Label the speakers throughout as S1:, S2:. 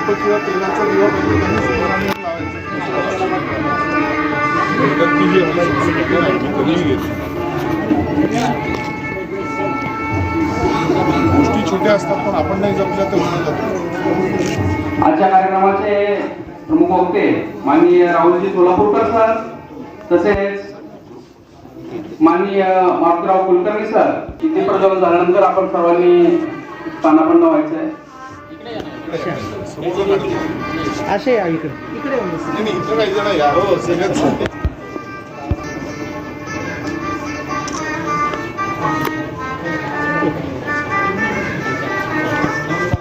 S1: तुप किंवा तेलाचा दिवा बघून त्यांनी सुरुवात गोष्टी छोट्या असतात पण आपण नाही जपल्या तर होऊन जातो.
S2: आजच्या कार्यक्रमाचे प्रमुख वक्ते माननीय राहुलजी सोलापूरकर सर, तसेच माननीय मारुतीराव कुलकर्णी सर. किती प्रज्वलन झाल्यानंतर आपण सर्वांनी स्थानापन्न व्हायचं आहे.
S3: असे या इकडे इकडे
S1: इथं काही जण या हो सगळ्याच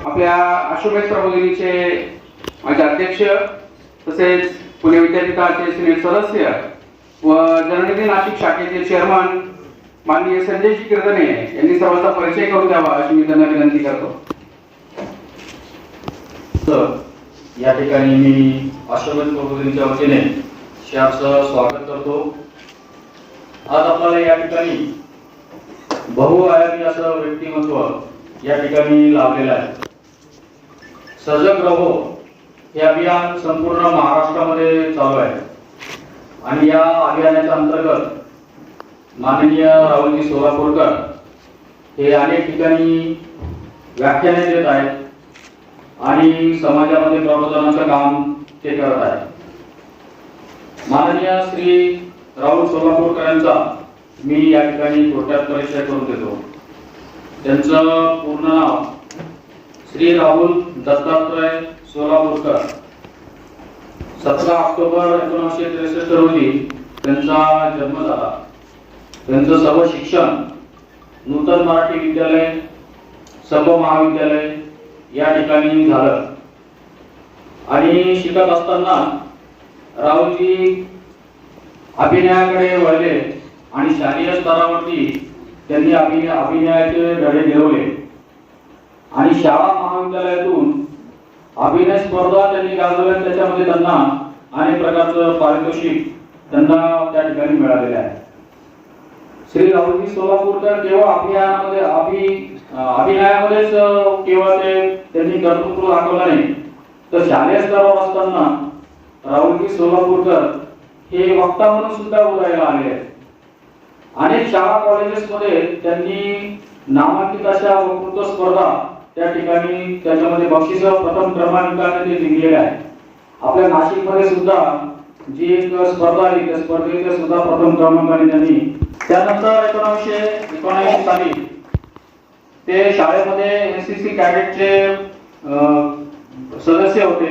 S2: आपल्या अश्वमेध प्रबोधिनीचे माझे अध्यक्ष, तसेच पुणे विद्यापीठाचे सिनियर सदस्य व जननिधी नाशिक शाखेचे चेअरमन माननीय संजयजी कीर्तने यांनी सर्वांचा परिचय करून द्यावा अशी मी त्यांना विनंती करतो.
S4: या ठिकाणी मी अश्वमेध प्रबोधिनीच्या वतीने शाळेचं स्वागत करतो. आज आपल्याला या ठिकाणी बहुआयामी असं व्यक्तिमत्व या ठिकाणी लाभलेलं आहे. सजग रहो हे अभियान संपूर्ण महाराष्ट्रामध्ये चालू आहे आणि या अभियानाच्या अंतर्गत माननीय राहुलजी सोलापूरकर हे अनेक ठिकाणी व्याख्याने देत आहेत आणि समाजामध्ये प्रबोधनाचं काम ते करत आहेत. माननीय श्री राहुल सोलापूरकर यांचा मी या ठिकाणी थोडक्यात परिचय करून देतो. त्यांचं पूर्ण नाव श्री राहुल दत्तात्रय सोलापूरकर. 17 ऑक्टोबर 1963 रोजी त्यांचा जन्म झाला. त्यांचं सर्व शिक्षण नूतन मराठी विद्यालय, संभ महाविद्यालय या ठिकाणी झालं आणि शिकत असताना राहुलजी अभिनयाकडे वळले आणि शालेय स्तरावरती त्यांनी अभिनयाचे धडे गिरवले आणि शाळा महाविद्यालयातून अभिनय स्पर्धा त्यांनी गाजवल्या. त्याच्यामध्ये त्यांना अनेक प्रकारचं पारितोषिक त्यांना त्या ठिकाणी मिळालेले आहे. श्री राहुलजी सोलापूरकर केवळ अभिनयामध्येच केवळ त्यांनी कर्तृत्व दाखवलं नाही, तर शालेय स्तरावर असताना राहुलजी सोलापूरकर हे वक्ता म्हणून सुद्धा उदयाला आले आहेत. अनेक शाळा कॉलेजेसमध्ये त्यांनी नामांकित अशा वक्तृत्व स्पर्धा त्या ठिकाणी त्याच्यामध्ये बक्षीस प्रथम क्रमांकाने ते जिंकलेले आहे. आपल्या नाशिकमध्ये सुद्धा जी एक स्पर्धा आली त्या स्पर्धेत सुद्धा प्रथम क्रमांकाने त्यांनी. त्यानंतर 1979 साली ते शाळेमध्ये एनसीसी कॅडेटचे सदस्य होते.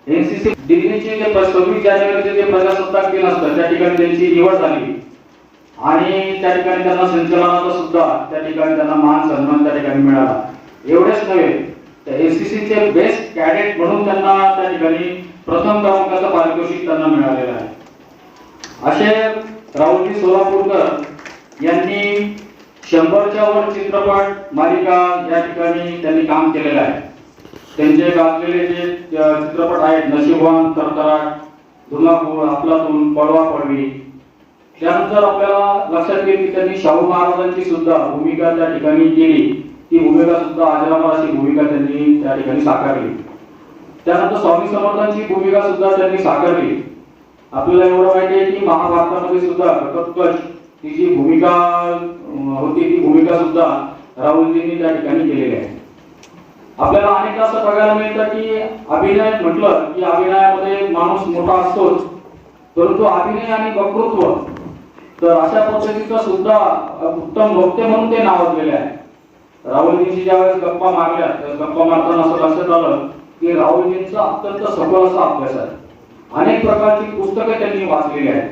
S4: एनसीसी दिल्लीचे जे 26 जानेवारीचे जे प्रजासत्ताक दिन असतं त्या ठिकाणी त्यांची निवड झाली आणि त्या ठिकाणी त्यांना संचलनाचा सुद्धा त्या ठिकाणी त्यांना मान सन्मान त्या ठिकाणी मिळाला. एवढेच नव्हे तर एनसीसीचे बेस्ट कॅडेट म्हणून त्यांना त्या ठिकाणी प्रथम क्रमांकाचं पारितोषिक त्यांना मिळालेलं आहे. असे राहुलजी सोलापूरकर यांनी 100च्या वर चित्रपट मालिका या ठिकाणी त्यांनी काम केलेलं आहे. त्यांचे गाजलेले जे चित्रपट आहेत नशीबवान, थरथराट, धुमाकूळ, अफलातून, पळवा पळवी. त्यानंतर आपल्याला लक्षात येईल की त्यांनी शाहू महाराजांची सुद्धा भूमिका त्या ठिकाणी केली. ती भूमिका सुद्धा अजरामर अशी भूमिका त्यांनी त्या ठिकाणी साकारली. त्यानंतर स्वामी समर्थांची भूमिका सुद्धा त्यांनी साकारली. आपल्याला एवढं माहिती आहे की महाभारतामध्ये सुद्धा घटोत्कच ही जी भूमिका होती ती भूमिका सुद्धा राहुलजींनी त्या ठिकाणी केलेली आहे. आपल्याला अनेकदा असं बघायला मिळतं की अभिनय म्हटलं की अभिनयामध्ये माणूस मोठा असतोच, परंतु अभिनय आणि वक्तृत्व तर अशा पद्धतीचं सुद्धा उत्तम वक्ते म्हणून ते नावाजलेले आहे. राहुलजींची ज्यावेळेस गप्पा मारल्या गप्पा मारताना असं लक्षात आलं की राहुलजींचा अत्यंत सखोल असा अभ्यास आहे. अनेक प्रकारची पुस्तके त्यांनी वाचलेली आहेत.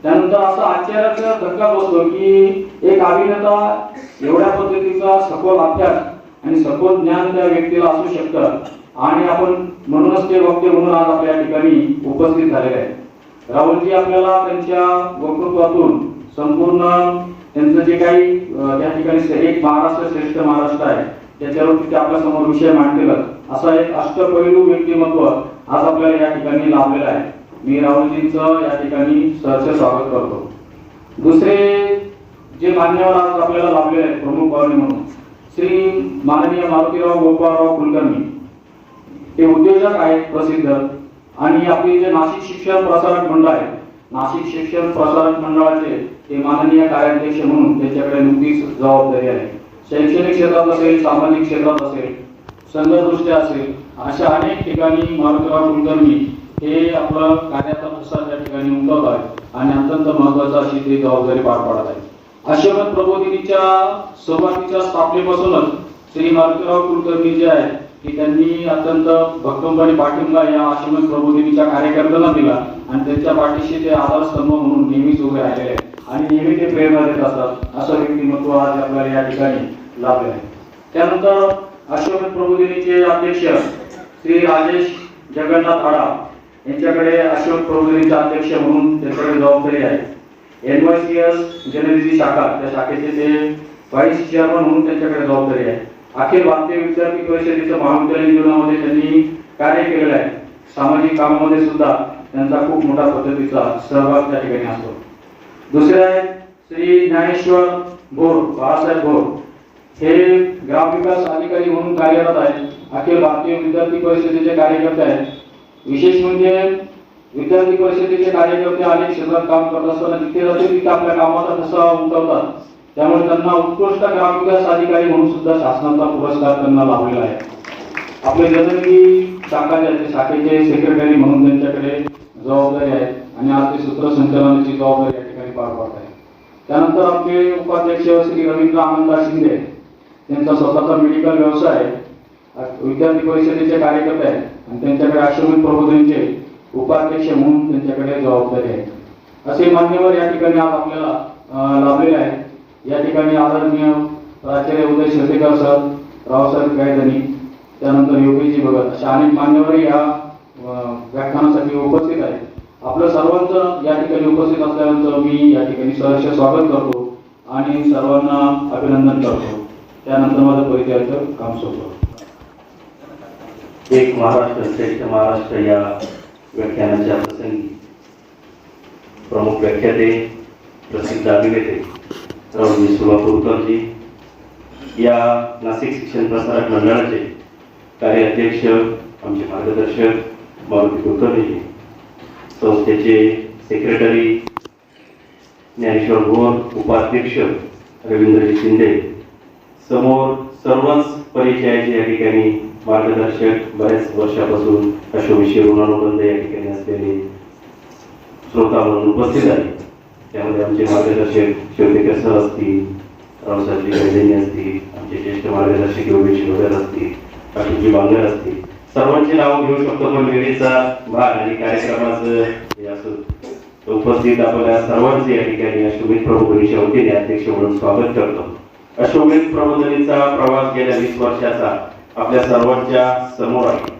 S4: त्यानंतर असा आश्चर्याचा धक्का बसतो की एक अभिनेता एवढ्या पद्धतीचा सखोल अभ्यास आणि सखोल ज्ञान त्या व्यक्तीला असू शकतं आणि आपण म्हणूनच ते वक्ते म्हणून आज आपल्या ठिकाणी उपस्थित झालेले आहेत. राहुलजी आपल्याला त्यांच्या वक्तृत्वातून संपूर्ण त्यांचं जे काही त्या ठिकाणी एक महाराष्ट्र श्रेष्ठ महाराष्ट्र आहे त्याच्यावरती ते आपल्या समोर विषय मांडतील असा एक अष्टपैलू व्यक्तिमत्व आज आपल्याला या ठिकाणी लाभलेलं आहे. मी राहुलजींचं या ठिकाणी सहर्ष स्वागत करतो. दुसरे जे मान्यवर आज आपल्याला लाभलेले आहेत प्रमुख पाहुणे म्हणून श्री माननीय मारुतीराव गोपाळराव कुलकर्णी. ते उद्योजक आहेत प्रसिद्ध, आणि आपली जे नाशिक शिक्षण प्रसारक मंडळ आहे, नाशिक शिक्षण प्रसारक मंडळाचे ते माननीय कार्याध्यक्ष म्हणून त्यांच्याकडे नुकतीच जबाबदारी आहे. शैक्षणिक क्षेत्रात असेल, सामाजिक क्षेत्रात असेल, संघदृष्ट्या असेल, अशा अनेक ठिकाणी मारुतीराव कुलकर्णी हे आपलं कार्याचा प्रसार त्या ठिकाणी उमटवत आहेत आणि अत्यंत महत्वाचा अशी ते जबाबदारी पार पाडत आहेत. आश्रम प्रबोधिनीच्या सुरुवातीच्या स्थापनेपासूनच श्री मारुतीराव कुलकर्णी जे आहेत की त्यांनी अत्यंत भक्कमपणे पाठिंबा या आश्रम प्रबोधिनीच्या कार्यकर्त्यांना दिला आणि त्यांच्या पाठीशी ते आधारस्तंभ म्हणून नेहमीच उभे राहिलेले आहेत आणि नेहमी ते प्रेरणा देत असतात. असं व्यक्तिमत्व आज आपल्याला या ठिकाणी लाभले आहे. त्यानंतर आश्रम प्रबोधिनीचे अध्यक्ष श्री राजेश जगन्नाथ आडा यांच्याकडे आश्रम प्रबोधिनीचे अध्यक्ष म्हणून त्यांच्याकडे जबाबदारी आहे. NYCS जनरिती शाखा त्या शाखेचे ते व्हाईस चेअरमन म्हणून त्यांच्याकडे जबाबदारी आहे. अखिल भारतीय विद्यार्थी परिषदेच्या महाविद्यालयीन जीवनामध्ये त्यांनी कार्य केलेलं आहे. सामाजिक कामामध्ये सुद्धा त्यांचा खूप मोठा पद्धतीचा सहभाग त्या ठिकाणी असतो. दुसरे आहेत श्री ज्ञानेश्वर भोर, बाळासाहेब भोर, हे ग्रामविकास अधिकारी म्हणून कार्यरत आहेत. अखिल भारतीय विद्यार्थी परिषदेचे कार्यकर्ते आहेत. विशेष म्हणजे विद्यार्थी परिषदेचे कार्यकर्ते अनेक क्षेत्रात काम करत असताना जिथे जाते तिथे आपल्या कामाचा ठसा उमटवतात. त्यामुळे त्यांना उत्कृष्ट ग्रामविकास अधिकारी म्हणून सुद्धा शासनाचा पुरस्कार त्यांना लाभलेला आहे. आपले जननी शाखा शाखेचे सेक्रेटरी म्हणून त्यांच्याकडे जबाबदारी आहे आणि आज ते सूत्रसंचालनाची जबाबदारी या ठिकाणी पार पाडत आहे. त्यानंतर आपले उपाध्यक्ष श्री रवींद्र आनंदा शिंदे, त्यांचा स्वतःचा मेडिकल व्यवसाय आहे. विद्यार्थी परिषदेचे कार्यकर्ते आहेत आणि त्यांच्याकडे आश्रम प्रबोधिनीचे उपाध्यक्ष म्हणून त्यांच्याकडे जबाबदारी आहे. असे मान्यवर या ठिकाणी आज आपल्याला लाभलेले आहेत. या ठिकाणी आदरणीय प्राचार्य उदय शेटेकर सर, रावसाहेब गायधनी, त्यानंतर योगेशजी भगत अशा अनेक मान्यवर या व्याख्यानासाठी उपस्थित आहेत. आपलं सर्वांचं या ठिकाणी उपस्थित असल्यानंतर मी या ठिकाणी सहर्ष स्वागत करतो आणि सर्वांना अभिनंदन करतो. त्यानंतर माझं परिचयाचं काम सोडतो.
S5: एक महाराष्ट्र श्रेष्ठ महाराष्ट्र या व्याख्यानाच्या प्रसंगी प्रमुख व्याख्याते, प्रसिद्ध अभिनेते रावजी सुभा कुलकर्णी, या नाशिक शिक्षण प्रसारक मंडळाचे कार्याध्यक्ष, आमचे मार्गदर्शक मारुती कुलकर्णी, संस्थेचे सेक्रेटरी ज्ञानेश्वर भोर, उपाध्यक्ष रवींद्रजी शिंदे, समोर सर्वच परिचयाचे या ठिकाणी मार्गदर्शक, बऱ्याच वर्षापासून अशोविषयी ऋणानुबंध या ठिकाणी असलेले श्रोता म्हणून उपस्थित आहे. त्यामध्ये आमचे मार्गदर्शक शेवटेकर सर असतील, रावसाहेबजी गायधनी असतील, आमचे ज्येष्ठ मार्गदर्शक योगेश भगत असतील, पाटीलजी बांगर असतील, सर्वांची नाव घेऊ शकतो पण वेळेचा भाग आणि कार्यक्रमाचं हे असं उपस्थित आपल्या सर्वांचे या ठिकाणी अश्वमेध प्रबोधिनीच्या वतीने अध्यक्ष म्हणून स्वागत करतो. अश्वमेध प्रबोधिनीचा प्रवास गेल्या 20 वर्षाचा आपल्या सर्वांच्या समोर आहे.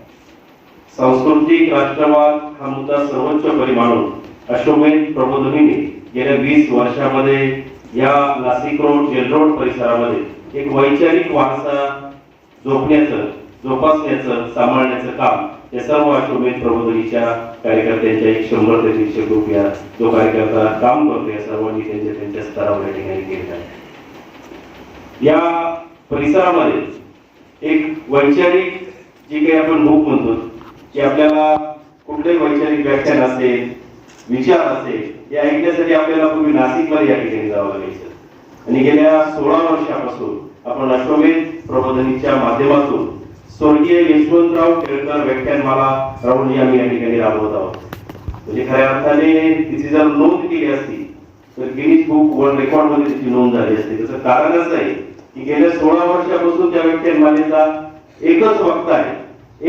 S5: सांस्कृतिक राष्ट्रवाद हा मुद्दा सर्वोच्च परिमाणून अश्वमेध प्रबोधिनीने गेल्या 20 वर्षामध्ये या नाशिक रोड, जेल रोड परिसरामध्ये एक वैचारिक वारसा जोपासण्याचं, सांभाळण्याचं काम या सर्व अश्वमेध प्रबोधिनीच्या कार्यकर्त्यांच्या एक 100 ते 150 ग्रुप या जो कार्यकर्ता काम करतो या सर्वांनी त्यांच्या स्तरावर या ठिकाणी केलं आहे. या परिसरामध्ये एक वैचारिक जी काही आपण भूक म्हणतो की आपल्याला कुठलेही वैचारिक व्याख्यान असेल, विचार असेल, हे ऐकण्यासाठी आपल्याला पूर्वी नाशिकमध्ये या ठिकाणी जावं लागायचं आणि गेल्या 16 वर्षापासून आपण अश्वमेध प्रबोधिनीच्या माध्यमातून स्वर्गीय यशवंतराव केळकर व्याख्यानमाला राहुल आम्ही या ठिकाणी राबवत आहोत. म्हणजे खऱ्या अर्थाने तिची जर नोंद केली असती तर गिनीज बुक वर्ल्ड रेकॉर्ड मध्ये त्याची नोंद झाली असते. त्याचं कारण असं आहे की गेल्या 16 वर्षापासून त्या व्याख्यानमालेचा एकच वक्ता आहे,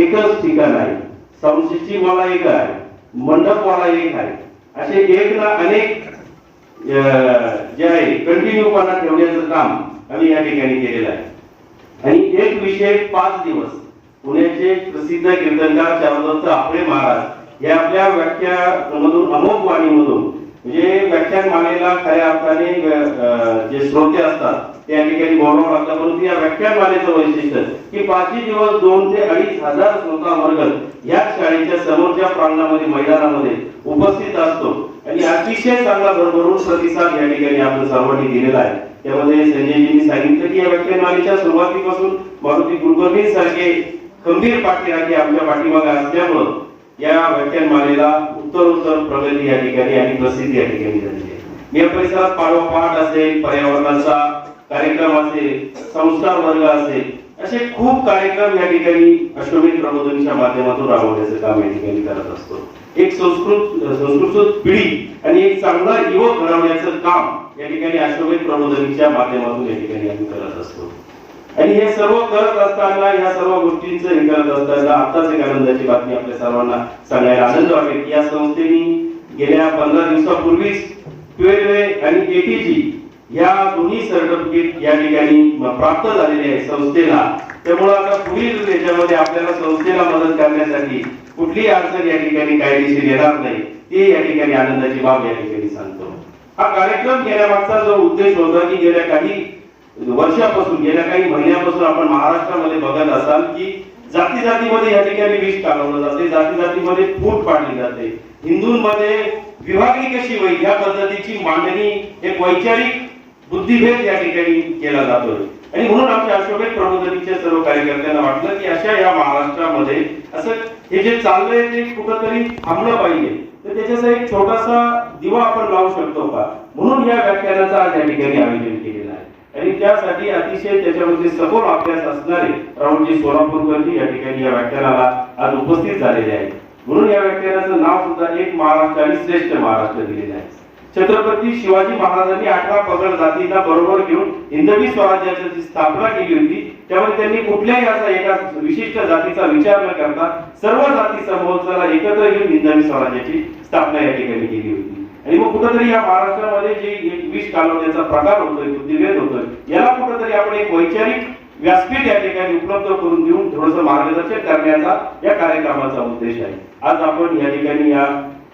S5: एकच ठिकाण आहे, संस्थेची मला एक आहे, मंडप मला एक आहे, असे एक ना अनेक जे आहे कंटिन्यूपणा ठेवण्याचं काम आम्ही या ठिकाणी केलेलं आहे. आणि एक विषय 5 दिवस पुण्याचे प्रसिद्ध कीर्तनकार चारुदत्त आपळे महाराज या आपल्या व्याख्यानामधून, अमोघ वाणीमधून, म्हणजे व्याख्यानमालेला खऱ्या अर्थाने जे श्रोते असतात त्या ठिकाणी बोलावं लागतं. परंतु या व्याख्यानमालेचं वैशिष्ट्य की 5 दिवस 2 ते 2.5 हजार श्रोता वर्ग या शाळेच्या समोरच्या प्रांगणामध्ये, मैदानामध्ये उपस्थित असतो आणि अतिशय चांगला भरभरून प्रतिसाद या ठिकाणी आपण सर्वांनी दिलेला आहे. त्यामध्ये संजयजींनी सांगितलं की या व्याख्यानमालेच्या सुरुवातीपासून मारुती कुलकर्णी सारखे खंबीर पाठीराखी आपल्या पाठीमागे असल्यामुळं या व्याख्यानमालेला उत्तरोत्तर प्रगती या ठिकाणी आणि प्रसिद्धी या ठिकाणी झालेली आहे. या परिसरात पाठोपाठ असेल, पर्यावरणाचा कार्यक्रम असेल, संस्कार वर्ग असेल, असे खूप कार्यक्रम या ठिकाणी अश्वमेध प्रबोधनीच्या माध्यमातून राबवण्याचं काम या ठिकाणी करत असतो. एक संस्कृत पिढी आणि एक चांगला युवक घडवण्याचं काम या ठिकाणी अश्वमेध प्रबोधनीच्या माध्यमातून या ठिकाणी आम्ही करत असतो. आणि हे सर्व करत असताना, या सर्व गोष्टींचं हे करत असताना आताच एक आनंदाची बातमी आपल्या सर्वांना सांगायला आनंद वाटेल की या संस्थेने गेल्या 15 दिवसापूर्वीच 12A आणि ATG या दोन्ही सर्टिफिकेट या ठिकाणी प्राप्त झालेले आहे संस्थेला. त्यामुळे आता पुढील याच्यामध्ये आपल्याला संस्थेला मदत करण्यासाठी कुठलीही अडचण या ठिकाणी कायदेशीर येणार नाही, ते या ठिकाणी आनंदाची बाब या ठिकाणी सांगतो. हा कार्यक्रम घेण्यामागचा जो उद्देश होता की गेल्या काही वर्षापासून, गेल्या काही महिन्यापासून आपण महाराष्ट्रामध्ये बघत असाल की जाती जातीमध्ये या ठिकाणी विष कालवलं जाते, जाती जातीमध्ये फूट पाडली जाते, हिंदूंमध्ये विभागणी कशी होईल या पद्धतीची मांडणी, एक वैचारिक बुद्धिभेद या ठिकाणी केला जातोय. आणि म्हणून आमच्या अश्वमेध प्रबोधनीच्या सर्व कार्यकर्त्यांना वाटलं की अशा या महाराष्ट्रामध्ये असं हे जे चाललंय ते कुठंतरी थांबलं पाहिजे, तर त्याच्याचा एक छोटासा दिवा आपण लावू शकतो का, म्हणून या व्याख्यानाचा आज या ठिकाणी आयोजन केलेलं आहे. आणि त्यासाठी अतिशय त्याच्यामध्ये सखोल अभ्यास असणारे राहुलजी सोलापूरकरजी या ठिकाणी या व्याख्यानाला आज उपस्थित झालेले आहेत. म्हणून या व्याख्यानाचं नाव सुद्धा एक महाराष्ट्र आणि श्रेष्ठ महाराष्ट्र दिलेलं आहे. छत्रपती शिवाजी महाराजांनी 18 पगड जातींना बरोबर घेऊन हिंदवी स्वराज्याची जी स्थापना केली होती, त्यामध्ये त्यांनी कुठल्याही असा एका विशिष्ट जातीचा विचार न करता सर्व जाती समूहाला एकत्र घेऊन हिंदवी स्वराज्याची स्थापना या ठिकाणी केली होती. आणि मग कुठेतरी या महाराष्ट्रामध्ये जे एक विष कालवण्याचा प्रकार होतोय, बुद्धिभेद होतोय, याला कुठेतरी आपण एक वैचारिक व्यासपीठ या ठिकाणी उपलब्ध करून देऊन थोडंसं मार्गदर्शन करण्याचा या कार्यक्रमाचा उद्देश आहे. आज आपण या ठिकाणी या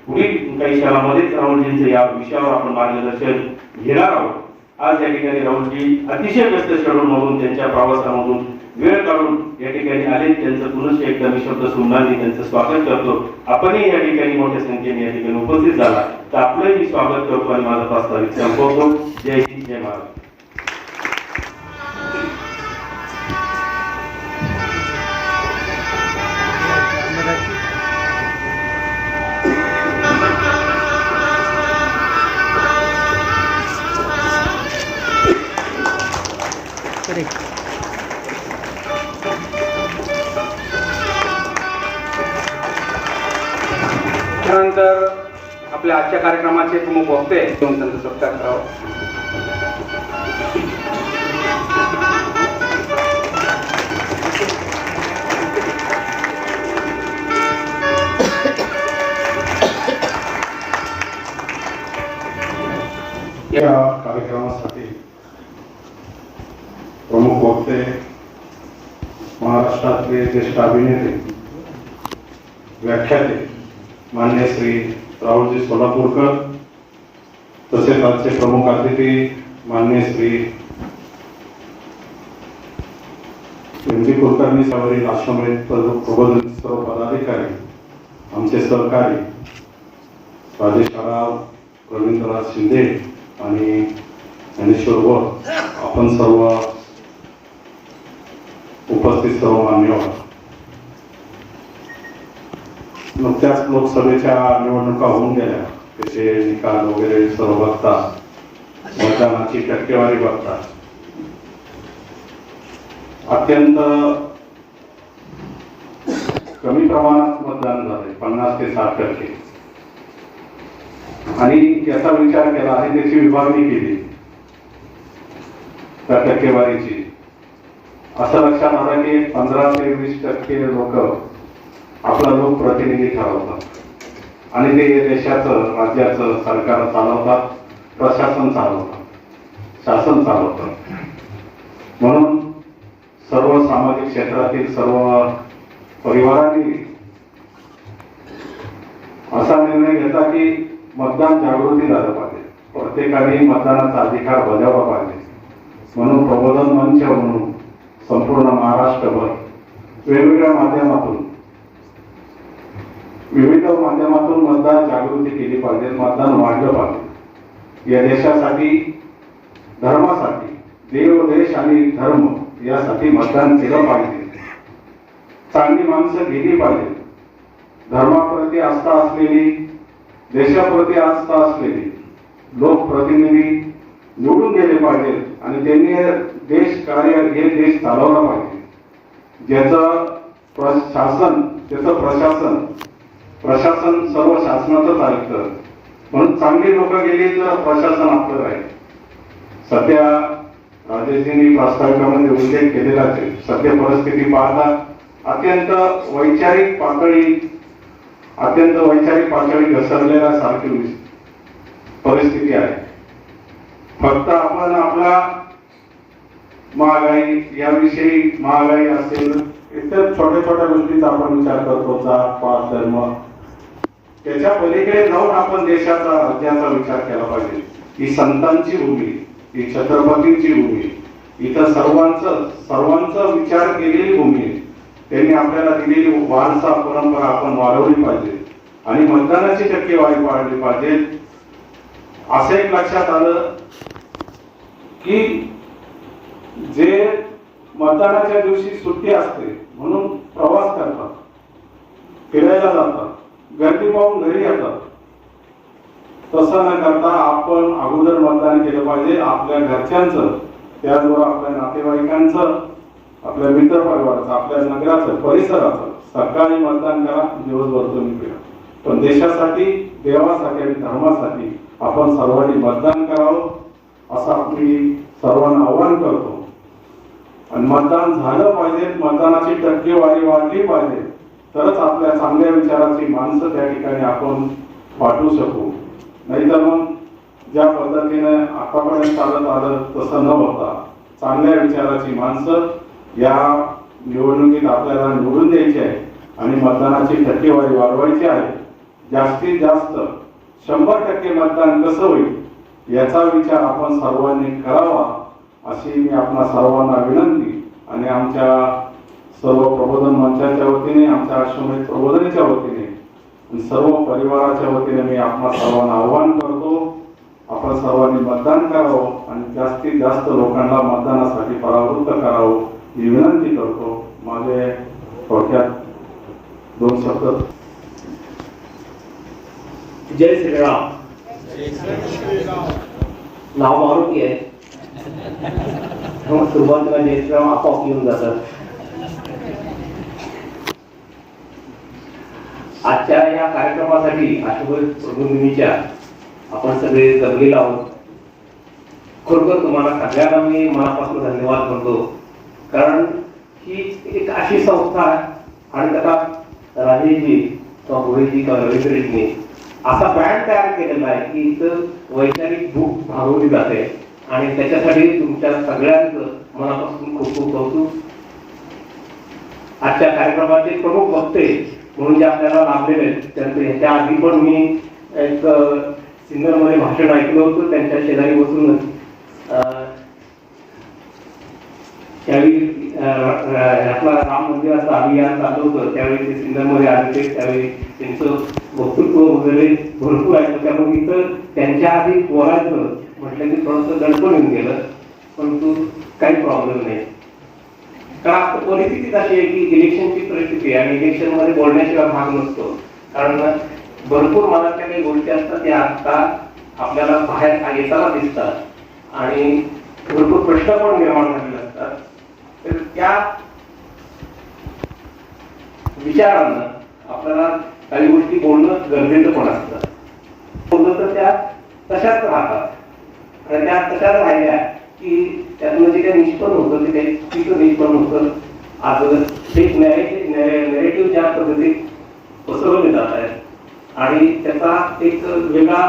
S5: पुढील काही क्षणामध्येच राहुलजींचं या विषयावर आपण मार्गदर्शन घेणार आहोत. आज या ठिकाणी राहुलजी अतिशय व्यस्त शेड्यूल मधून, त्यांच्या प्रवासामधून वेळ काढून या ठिकाणी आले. त्यांचं पुनश्च एकदा मी शब्द सुमनांनी त्यांचं स्वागत करतो. आपणही या ठिकाणी मोठ्या संख्येने या ठिकाणी उपस्थित झाला तर आपलंही मी स्वागत करतो आणि माझा प्रस्तावित संपवतो. जय हिंद, जय महाराष्ट्र.
S2: त्यानंतर आपल्या आजच्या कार्यक्रमाचे प्रमुख वक्ते घेऊन त्यांचा सत्कार करावा.
S1: या कार्यक्रमासाठी प्रमुख वक्ते, महाराष्ट्रातले ज्येष्ठ अभिनेते, व्याख्याते मान्य श्री राहुलजी सोलापूरकर, तसेच आजचे प्रमुख अतिथी मान्य श्री एम.डी. कुलकर्णी सावरी, अश्वमेध प्रबोधन सर्व पदाधिकारी, आमचे सहकारी राजेश राव, रवींद्रनाथ शिंदे आणि ज्ञानेश्वर वर, आपण सर्व उपस्थित सर्व मान्यवर. नुकत्याच लोकसभेच्या निवडणुका होऊन गेल्या, त्याचे निकाल वगैरे सर्व बघता, मतदानाची टक्केवारी बघता, अत्यंत कमी प्रमाणात मतदान झाले, 50 ते 60%. आणि याचा विचार केला आणि त्याची विभागणी केली त्या टक्केवारीची. असं लक्षात आलं की 15 ते 20% लोक आपला लोकप्रतिनिधी ठरवतात आणि ते देशाचं, राज्याचं, सरकार चालवतात, प्रशासन चालवतात, शासन चालवतात. म्हणून सर्व सामाजिक क्षेत्रातील सर्व परिवारांनी असा निर्णय घेतला की मतदान जागृती झालं पाहिजे, प्रत्येकाने मतदानाचा अधिकार बजावला पाहिजे. म्हणून प्रबोधन मंच म्हणून संपूर्ण महाराष्ट्रभर वेगवेगळ्या माध्यमातून, विविध माध्यमातून मतदान जागृती केली पाहिजे, मतदान वाढलं पाहिजे. या देशासाठी, धर्मासाठी, देव, देश आणि धर्म यासाठी मतदान केलं पाहिजे. चांगली माणसं गेली पाहिजे. धर्माप्रती आस्था असलेली, देशाप्रती आस्था असलेली लोकप्रतिनिधी निवडून गेले पाहिजे आणि त्यांनी देश कार्य हे देश चालवला पाहिजे. ज्याचं शासन, त्याचं प्रशासन सर्व शासनाचंच ऐकतं. म्हणून चांगली लोक गेली तर प्रशासन आपलं राहील. सध्या राजेशजींनी प्रास्ताविकामध्ये उल्लेख केलेलाच आहे. सध्या परिस्थिती पाहता अत्यंत वैचारिक पातळी घसरलेल्यासारखी परिस्थिती आहे. फक्त आपण आपला महागाई असेल, इतर छोट्या छोट्या गोष्टीचा आपण विचार करतो, जात पात धर्म, त्याच्या पलीकडे जाऊन आपण देशाचा राज्याचा विचार केला पाहिजे. ही संतांची भूमी, ही छत्रपतींची भूमी, इथं सर्वांचा विचार केलेली भूमी आहे. त्यांनी आपल्याला दिलेली वारसा परंपरा आपण वाढवली पाहिजे आणि मतदानाची टक्केवारी वाढवली पाहिजे. असं एक लक्षात आलं की जे मतदानाच्या दिवशी सुट्टी असते म्हणून प्रवास करतात, फिरायला जातात, गर्दी पाहून घरी येतात, तसं न करता आपण अगोदर मतदान केलं पाहिजे. आपल्या घरच्यांचं, त्याचबरोबर आपल्या नातेवाईकांचं, आपल्या मित्र परिवाराचं, आपल्या नगराचं, परिसराचं सकाळी मतदान करा, दिवसभर तुम्ही फिरा. पण देशासाठी, देवासाठी आणि धर्मासाठी आपण सर्वांनी मतदान करावं असं आपली सर्वांना आवाहन करतो. आणि मतदान झालं पाहिजे, मतदानाची टक्केवारी वाढली पाहिजे, तरच आपल्या चांगल्या विचाराची माणसं त्या ठिकाणी आपण पाठवू शकू. नाहीतर मग ज्या पद्धतीने आतापर्यंत चालत आलं तसं न होता चांगल्या विचाराची माणसं या निवडणुकीत आपल्याला निवडून द्यायची आहे आणि मतदानाची टक्केवारी वाढवायची आहे. जास्तीत जास्त 100% मतदान कसं होईल याचा विचार आपण सर्वांनी करावा अशी मी आपणा सर्वांना विनंती आणि आमच्या सर्व प्रबोधन मंचाच्या वतीने, आमच्या अश्वमेध प्रबोधनाच्या वतीने आणि सर्व परिवाराच्या वतीने मी आपणा सर्वांना आवाहन करतो. आपण सर्वांनी मतदान करावं आणि जास्तीत जास्त लोकांना मतदानासाठी परावृत्त करावं ही विनंती करतो. माझे थोडक्यात 2 शब्द.
S5: जय श्रीराम. नाव मारुती आहे, सुरुवातीला जय श्रीराम आपोआप येऊन जातात. आजच्या या कार्यक्रमासाठी आशुभोज प्रबोधिनीच्या आपण सगळे जमलेलो आहोत. खरोखर तुम्हाला सगळ्यांना मी मनापासून धन्यवाद म्हणतो. कारण ही एक अशी संस्था आणि त्याचा राजेशजी किंवा गोरेजी किंवा रवींद्रजींनी असा ब्रँड तयार केलेला आहे की इथं वैचारिक भूक भागवली जाते आणि त्याच्यासाठी तुमच्या सगळ्यांचं मनापासून खूप खूप कौतुक. आजच्या कार्यक्रमाचे प्रमुख वक्ते म्हणून जे आपल्याला लाभलेले आहेत त्यांचं ह्याच्या आधी पण मी एक सिन्नरमध्ये भाषण ऐकलं होतं. त्यांच्या शेजारी बसूनच त्यावेळी आपला राम मंदिराचं अभियान चालू होतं, त्यावेळी ते सिन्नरमध्ये आले होते. त्यावेळी त्यांचं वक्तृत्व वगैरे भरपूर आहे. त्यामुळे इथं त्यांच्या आधी बोलायचं म्हटलं की थोडंसं दडपण येऊन गेलं, परंतु काही प्रॉब्लेम नाही. कारण परिस्थितीच अशी आहे की इलेक्शनची परिस्थिती आहे आणि इलेक्शनमध्ये बोलण्याशिवाय भाग नसतो. कारण भरपूर मनातल्या काही गोष्टी असतात त्या आता आपल्याला बाहेर येताना दिसतात आणि भरपूर प्रश्न पण निर्माण झालेले असतात. तर त्या विचारानं आपल्याला काही गोष्टी बोलणं गरजेचं पण असतं. बोललं तर त्या तशाच राहतात आणि त्या तशाच राहिल्या की त्यातनं जे काही निष्पन्न होतं ते काही तिथं निष्पन्न होतं. आज एक नॅरेटिव्ह ज्या पद्धतीत पसरवले जात आहेत आणि त्याचा एक वेगळा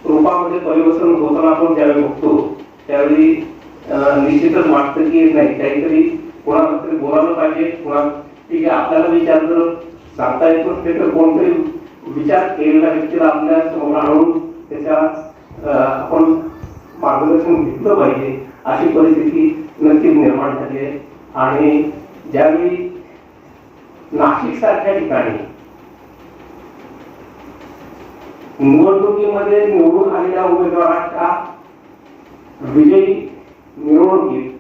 S5: रूपामध्ये परिवर्तन होताना आपण ज्यावेळी बघतो त्यावेळी निश्चितच वाटतं की नाही काहीतरी कोणाला तरी बोलायला पाहिजे. कोणा ठीक आहे आपल्याला विचार जर सांगता येत नसते तर कोणतरी विचार केलेल्या व्यक्तीला आपल्या समोर आणून त्याच्या आपण मार्गदर्शन घेतलं पाहिजे अशी परिस्थिती नक्कीच निर्माण झाली आहे. आणि ज्यावेळी नाशिक सारख्या ठिकाणी निवडणुकीमध्ये निवडून आलेल्या उमेदवाराच्या विजयी मिरवणुकीत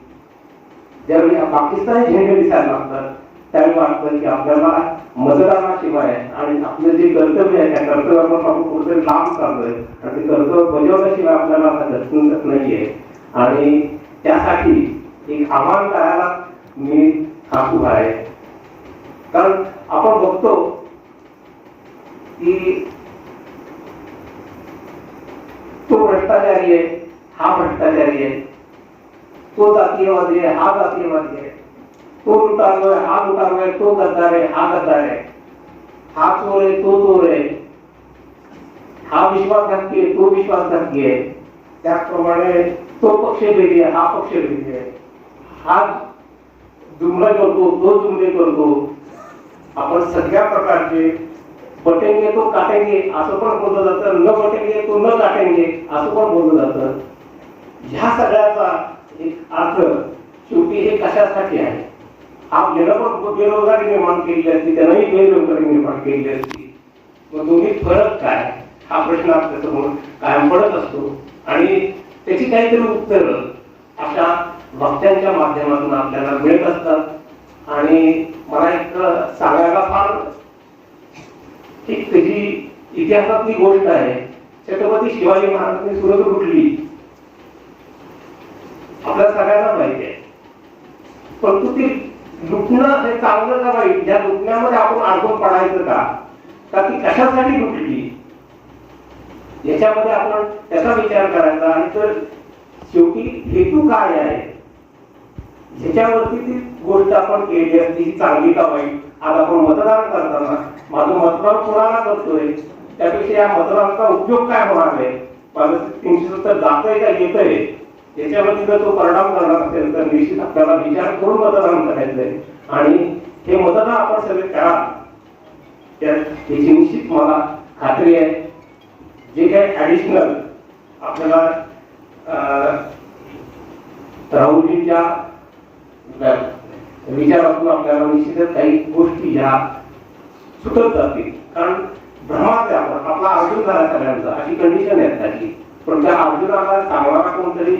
S6: ज्यावेळी पाकिस्तानी झेंडे दिसायला लागतात त्यावेळी वाटतं की आपल्याला मतदानाशिवाय आणि आपलं जे कर्तव्य आहे त्या कर्तव्यापासून आपण कुठेतरी लांब चाललोय आणि ते कर्तव्य बजावल्याशिवाय आपल्याला आता दर्शनच नाहीये. आणि त्यासाठी एक आव्हान करायला मी खास उभा आहे. कारण आपण बघतो की तो भ्रष्टाचारी आहे, हा भ्रष्टाचारी आहे, तो जातीयवादी आहे, हा जातीयवादी आहे, तो लुटारू आहे, हा लुटारू आहे, तो गद्दार आहे, हा गद्दार आहे, हा चोर आहे, तो चोर आहे, हा विश्वासघाती आहे, तो विश्वासघाती आहे. त्याचप्रमाणे तो पक्ष वेगळी आहे, हा पक्ष वेगळी आहे, हा जुमला करतो, तो जुमले करतो. आपण सगळ्या प्रकारचे बटेंगे तो काटेंगे असं पण बोललं जातं, न बटेंगे तो न काटेंगे असं पण बोललं जातं. ह्या सगळ्याचा एक अर्थ शेवटी हे कशासाठी आहे? आपल्याला पण बेरोजगारी निर्माण केलेली असती, त्यांनाही बेरोजगारी निर्माण केलेली असती. मग दोन्ही फरक काय हा प्रश्न आपल्यासमोर कायम पडत असतो आणि त्याची काहीतरी उत्तर अशा वक्त्यांच्या माध्यमातून आपल्याला मिळत असतात. आणि मला एक सांगायला फार एक त्याची इतिहासातली गोष्ट आहे. छत्रपती शिवाजी महाराजांनी सुरत लुटली, आपल्याला सगळ्यांना माहिती आहे. परंतु ती लुटणं हे चांगलं का वाईट, या लुटण्यामध्ये आपण अडकून पडायचं का ती कशासाठी लुटली याच्यामध्ये आपण त्याचा विचार करायचा. आणि तर शेवटी हेतू काय आहे ह्याच्यावरती ती गोष्ट आपण केली असती ही चांगली का वाईट. आज आपण मतदान करताना माझं मतदान कोणाला करतोय त्यापेक्षा या मतदानाचा उपयोग काय होणार आहे, माझं 370 जातंय का येतंय याच्यावरती जर तो परिणाम करणार असेल तर निश्चित आपल्याला विचार करून मतदान करायचंय. आणि हे मतदान आपण सगळे करा याची निश्चित मला खात्री आहे. जे काही ऍडिशनल आपल्याला राहुलजींच्या विचारातून आपल्याला निश्चितच काही गोष्टी ह्या सुटत जातील. कारण भ्रमात आहे आपण, आपला अर्जुन झाला सगळ्यांचा अशी कंडिशन आहे त्याची. पण त्या अर्जुनाला सांगणारा कोणतरी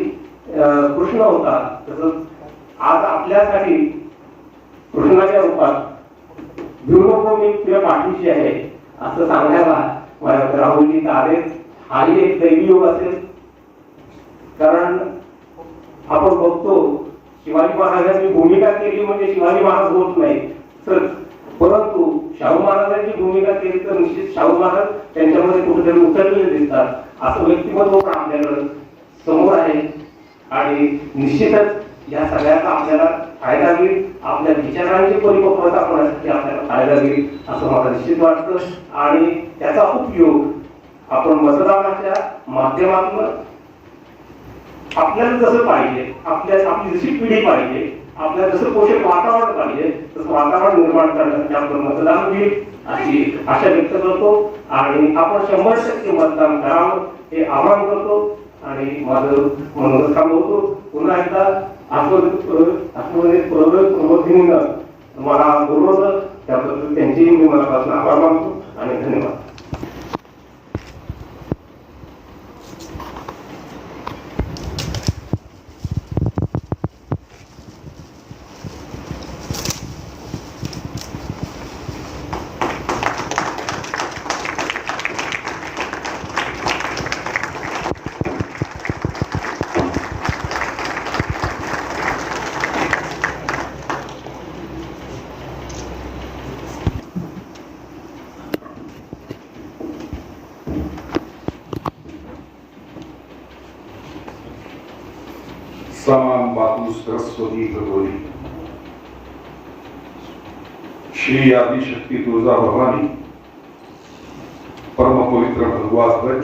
S6: कृष्ण होता, तसंच आज आपल्यासाठी कृष्णाच्या रूपात भिऊ नको मी तुझ्या पाठीशी आहे असं सांगायला राहुलजीचा आदेश हाही एक दैवी योग असेल. कारण आपण बघतो शिवाजी महाराजांनी भूमिका केली म्हणजे शिवाजी महाराज होत नाही तर, परंतु शाहू महाराजांची भूमिका केली तर निश्चित शाहू महाराज त्यांच्यामध्ये कुठेतरी उतरलेले दिसतात. असं व्यक्तिमत्व पण आपल्याकडे समोर आहे. आणि निश्चितच या सगळ्याचा आपल्याला फायदा होईल, आपल्या विचारांची परिपक्वता होण्यासाठी आपल्याला फायदा होईल असं मला निश्चित वाटतं. आणि त्याचा उपयोग आपण मतदानाच्या माध्यमातून आपल्याला जसं पाहिजे, आपली जशी पिढी पाहिजे, आपल्याला जसं पोषक वातावरण पाहिजे तसं वातावरण निर्माण करण्यासाठी आपण मतदान होईल अशी आशा व्यक्त करतो. आणि आपण 100% मतदान करावं हे आवाहन करतो. आणि माझं म्हणून थांबवतो. पुन्हा एकदा प्रबोधिनीनं मला बोलवलं त्याबद्दल त्यांची मी मनापासून आभार मानतो आणि धन्यवाद.
S1: समान मातु सरस्वती भगवती श्री आदिशक्ती तुळजा भवानी परमपवित्र भगवा ध्वज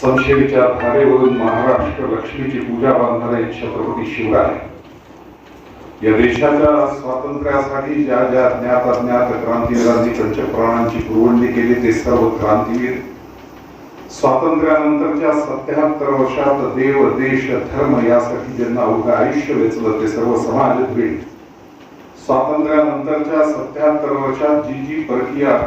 S1: संशयीच्या धारेवरून महाराष्ट्र लक्ष्मीची पूजा बांधणारे छत्रपती शिवराय या देशाच्या स्वातंत्र्यासाठी ज्या ज्या ज्ञात अज्ञात क्रांतीवीरांनी त्यांच्या प्राणांची पुरवणी केली ते सर्व क्रांतीवीर स्वातंत्र्यानंतरच्या 77 वर्षात देव देश धर्म यासाठी ज्यांना अवघं आयुष्य वेचलं ते सर्व समाजद्वेष स्वातंत्र्यानंतरच्या 77 वर्षात जी जी प्रक्रिया